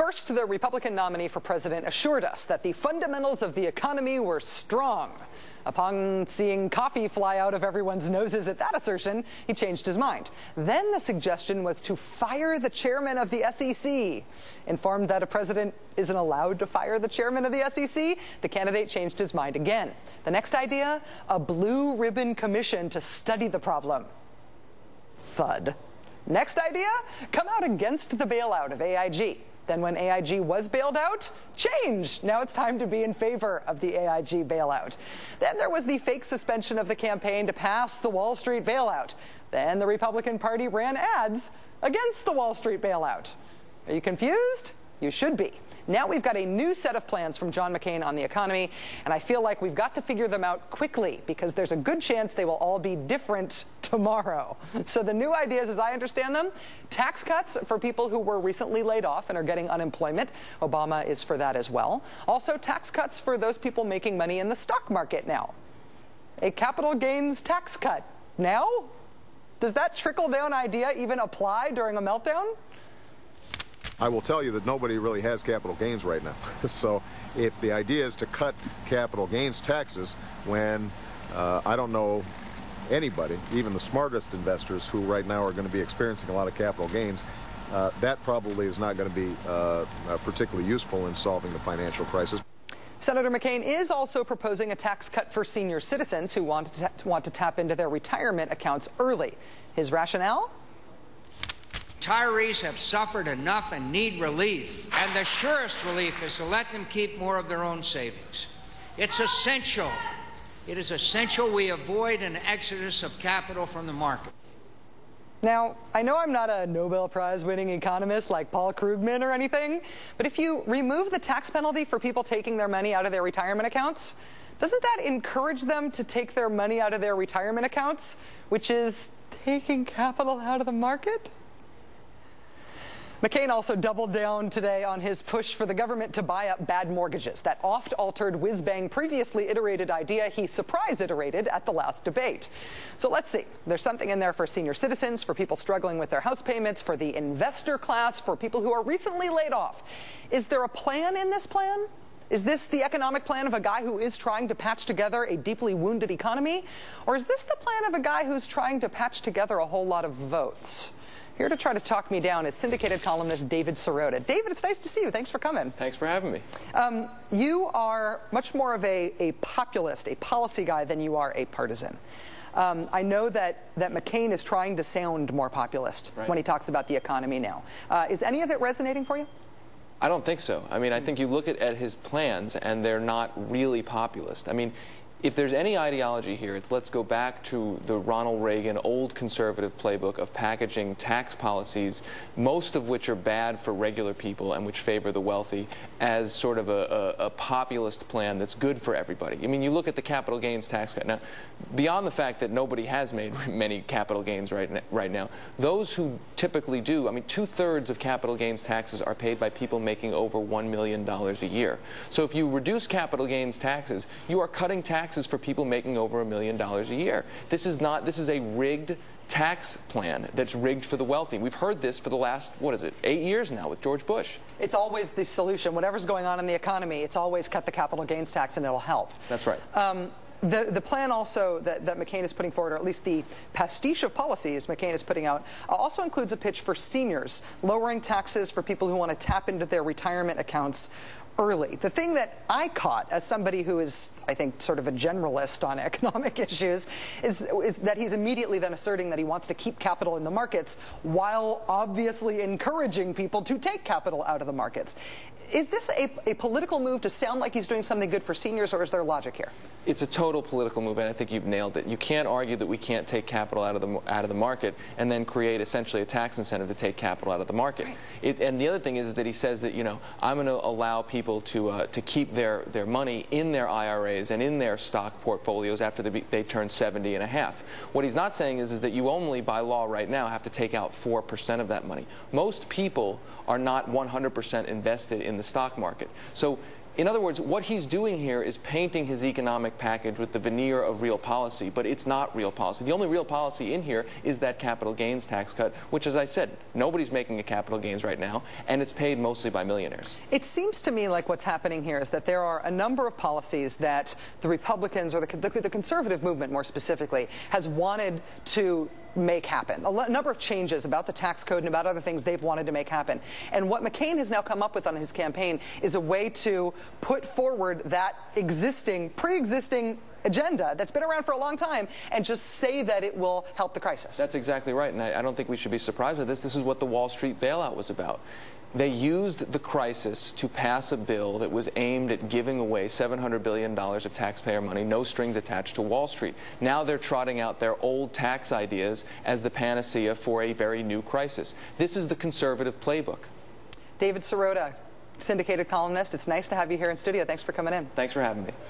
First, the Republican nominee for president assured us that the fundamentals of the economy were strong. Upon seeing coffee fly out of everyone's noses at that assertion, he changed his mind. Then the suggestion was to fire the chairman of the SEC. Informed that a president isn't allowed to fire the chairman of the SEC, the candidate changed his mind again. The next idea, a blue ribbon commission to study the problem. Thud. Next idea, come out against the bailout of AIG. Then when AIG was bailed out, change. Now it's time to be in favor of the AIG bailout. Then there was the fake suspension of the campaign to pass the Wall Street bailout. Then the Republican Party ran ads against the Wall Street bailout. Are you confused? You should be. Now we've got a new set of plans from John McCain on the economy, and I feel like we've got to figure them out quickly because there's a good chance they will all be different tomorrow. So the new ideas, as I understand them, tax cuts for people who were recently laid off and are getting unemployment. Obama is for that as well. Also, tax cuts for those people making money in the stock market now. A capital gains tax cut now? Does that trickle-down idea even apply during a meltdown? I will tell you that nobody really has capital gains right now. So if the idea is to cut capital gains taxes when I don't know anybody, even the smartest investors who right now are going to be experiencing a lot of capital gains, that probably is not going to be particularly useful in solving the financial crisis. Senator McCain is also proposing a tax cut for senior citizens who want to tap into their retirement accounts early. His rationale? Retirees have suffered enough and need relief, and the surest relief is to let them keep more of their own savings. It's essential. It is essential we avoid an exodus of capital from the market. Now, I know I'm not a Nobel Prize-winning economist like Paul Krugman or anything, but if you remove the tax penalty for people taking their money out of their retirement accounts, doesn't that encourage them to take their money out of their retirement accounts, which is taking capital out of the market? McCain also doubled down today on his push for the government to buy up bad mortgages, that oft-altered whiz-bang previously iterated idea he surprise iterated at the last debate. So let's see. There's something in there for senior citizens, for people struggling with their house payments, for the investor class, for people who are recently laid off. Is there a plan in this plan? Is this the economic plan of a guy who is trying to patch together a deeply wounded economy? Or is this the plan of a guy who's trying to patch together a whole lot of votes? Here to try to talk me down is syndicated columnist David Sirota. David, it's nice to see you. Thanks for coming. Thanks for having me. You are much more of a populist, a policy guy, than you are a partisan. I know that McCain is trying to sound more populist when he talks about the economy now. Is any of it resonating for you? I don't think so. I mean, I think you look at his plans, and they're not really populist. I mean, if there's any ideology here, it's let's go back to the Ronald Reagan old conservative playbook of packaging tax policies, most of which are bad for regular people and which favor the wealthy, as sort of a populist plan that's good for everybody. I mean, you look at the capital gains tax cut. Now, beyond the fact that nobody has made many capital gains right now, those who typically do, I mean, 2/3 of capital gains taxes are paid by people making over $1 million a year. So if you reduce capital gains taxes, you are cutting taxes for people making over $1 million a year. This is a rigged tax plan that's rigged for the wealthy. We've heard this for the last, 8 years now with George Bush. It's always the solution. Whatever's going on in the economy, it's always cut the capital gains tax and it'll help. That's right. The plan also that McCain is putting forward, or at least the pastiche of policies McCain is putting out, also includes a pitch for seniors, lowering taxes for people who want to tap into their retirement accounts early. The thing that I caught as somebody who is, I think, sort of a generalist on economic issues is that he's immediately then asserting that he wants to keep capital in the markets while obviously encouraging people to take capital out of the markets. Is this a political move to sound like he's doing something good for seniors, or is there logic here? It's a total political move, and I think you've nailed it. You can't argue that we can't take capital out of the market and then create essentially a tax incentive to take capital out of the market. Right. And the other thing is that he says that, you know, I'm going to allow people to keep their money in their IRAs and in their stock portfolios after they turn 70 and a half. What he's not saying is that you only, by law right now, have to take out 4% of that money. Most people are not 100% invested in the stock market. So In other words, what he's doing here is painting his economic package with the veneer of real policy, but it's not real policy. The only real policy in here is that capital gains tax cut, which, as I said, nobody's making a capital gains right now, and it's paid mostly by millionaires. It seems to me like what's happening here is that there are a number of policies that the Republicans, or the conservative movement more specifically, has wanted to make happen. A number of changes about the tax code and about other things they've wanted to make happen. And what McCain has now come up with on his campaign is a way to put forward that pre-existing agenda that's been around for a long time and just say that it will help the crisis. That's exactly right, and I don't think we should be surprised with this. This is what the Wall Street bailout was about. They used the crisis to pass a bill that was aimed at giving away $700 billion of taxpayer money, no strings attached, to Wall Street. Now they're trotting out their old tax ideas as the panacea for a very new crisis. This is the conservative playbook. David Sirota, syndicated columnist, it's nice to have you here in studio. Thanks for coming in. Thanks for having me.